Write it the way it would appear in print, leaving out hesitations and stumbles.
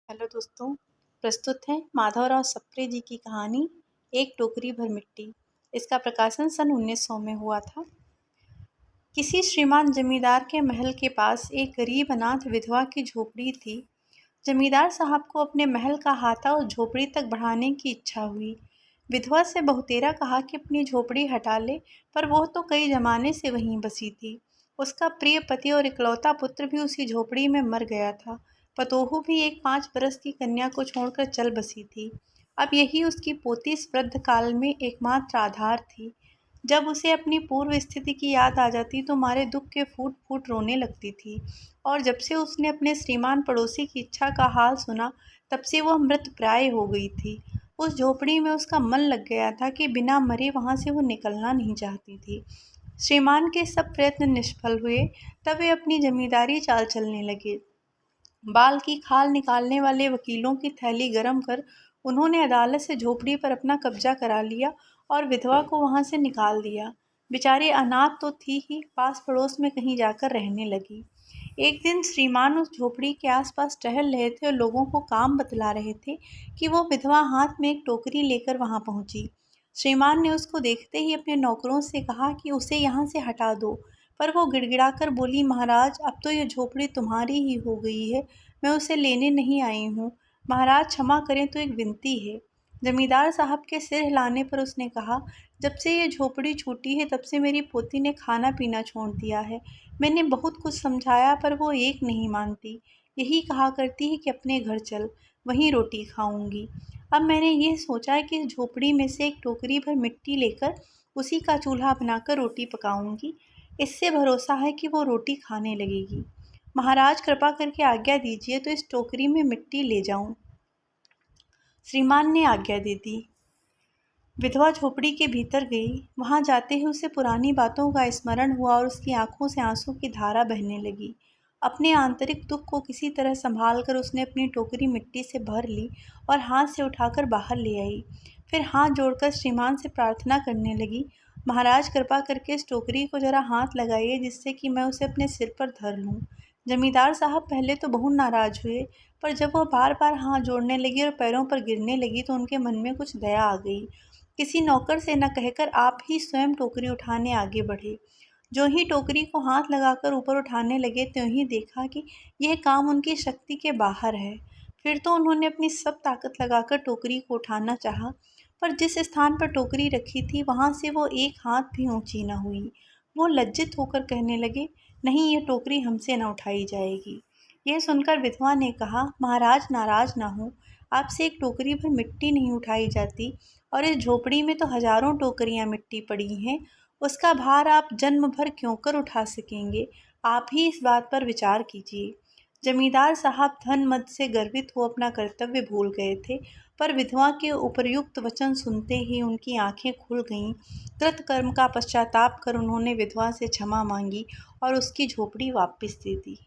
Hello दोस्तों, प्रस्तुत है माधवराव सप्रे जी की कहानी एक टोकरी भर मिट्टी। इसका प्रकाशन सन 1900 में हुआ था। किसी श्रीमान जमींदार के महल के पास एक गरीब अनाथ विधवा की झोपड़ी थी। जमींदार साहब को अपने महल का हाथा उस झोपड़ी तक बढ़ाने की इच्छा हुई। विधवा से बहुतेरा कहा कि अपनी झोपड़ी हटा ले, पर वह तो कई जमाने से वहीं बसी थी। उसका प्रिय पति और इकलौता पुत्र भी उसी झोपड़ी में मर गया था। पतोहू भी एक 5 बरस की कन्या को छोड़कर चल बसी थी। अब यही उसकी पोती इस वृद्ध काल में एकमात्र आधार थी। जब उसे अपनी पूर्व स्थिति की याद आ जाती तो मारे दुख के फूट फूट रोने लगती थी। और जब से उसने अपने श्रीमान पड़ोसी की इच्छा का हाल सुना, तब से वह मृतप्राय हो गई थी। उस झोपड़ी में उसका मन लग गया था कि बिना मरे वहाँ से वो निकलना नहीं चाहती थी। श्रीमान के सब प्रयत्न निष्फल हुए। तब वे अपनी जमींदारी चाल चलने लगे। बाल की खाल निकालने वाले वकीलों की थैली गरम कर उन्होंने अदालत से झोपड़ी पर अपना कब्जा करा लिया और विधवा को वहां से निकाल दिया। बेचारी अनाथ तो थी ही, पास पड़ोस में कहीं जाकर रहने लगी। एक दिन श्रीमान उस झोपड़ी के आसपास टहल रहे थे और लोगों को काम बतला रहे थे कि वो विधवा हाथ में एक टोकरी लेकर वहां पहुंची। श्रीमान ने उसको देखते ही अपने नौकरों से कहा कि उसे यहाँ से हटा दो, पर वो गिड़गिड़ाकर बोली, महाराज, अब तो ये झोपड़ी तुम्हारी ही हो गई है, मैं उसे लेने नहीं आई हूँ। महाराज क्षमा करें, तो एक विनती है। जमींदार साहब के सिर हिलाने पर उसने कहा, जब से ये झोपड़ी छूटी है तब से मेरी पोती ने खाना पीना छोड़ दिया है। मैंने बहुत कुछ समझाया, पर वो एक नहीं मानती। यही कहा करती है कि अपने घर चल, वहीं रोटी खाऊंगी। अब मैंने ये सोचा है कि इस झोपड़ी में से एक टोकरी भर मिट्टी लेकर उसी का चूल्हा बनाकर रोटी पकाऊंगी। इससे भरोसा है कि वो रोटी खाने लगेगी। महाराज, कृपा करके आज्ञा दीजिए तो इस टोकरी में मिट्टी ले जाऊं। श्रीमान ने आज्ञा दे दी। विधवा झोपड़ी के भीतर गई। वहां जाते ही उसे पुरानी बातों का स्मरण हुआ और उसकी आंखों से आंसू की धारा बहने लगी। अपने आंतरिक दुख को किसी तरह संभाल कर उसने अपनी टोकरी मिट्टी से भर ली और हाथ से उठाकर बाहर ले आई। फिर हाथ जोड़कर श्रीमान से प्रार्थना करने लगी, महाराज, कृपा करके इस टोकरी को जरा हाथ लगाइए, जिससे कि मैं उसे अपने सिर पर धर लूं। जमींदार साहब पहले तो बहुत नाराज हुए, पर जब वह बार बार हाथ जोड़ने लगी और पैरों पर गिरने लगी तो उनके मन में कुछ दया आ गई। किसी नौकर से न कहकर आप ही स्वयं टोकरी उठाने आगे बढ़े। जो ही टोकरी को हाथ लगाकर ऊपर उठाने लगे, त्यों ही देखा कि यह काम उनकी शक्ति के बाहर है। फिर तो उन्होंने अपनी सब ताकत लगाकर टोकरी को उठाना चाहा, पर जिस स्थान पर टोकरी रखी थी वहां से वो एक हाथ भी ऊंची न हुई। वो लज्जित होकर कहने लगे, नहीं, ये टोकरी हमसे न उठाई जाएगी। यह सुनकर विधवा ने कहा, महाराज, नाराज ना हो, आपसे एक टोकरी भर मिट्टी नहीं उठाई जाती, और इस झोपड़ी में तो हजारों टोकरियां मिट्टी पड़ी हैं। उसका भार आप जन्म भर क्यों कर उठा सकेंगे? आप ही इस बात पर विचार कीजिए। जमींदार साहब धन मद से गर्वित हो अपना कर्तव्य भूल गए थे, पर विधवा के उपर्युक्त वचन सुनते ही उनकी आंखें खुल गईं। कृतकर्म का पश्चाताप कर उन्होंने विधवा से क्षमा मांगी और उसकी झोपड़ी वापस दे दी।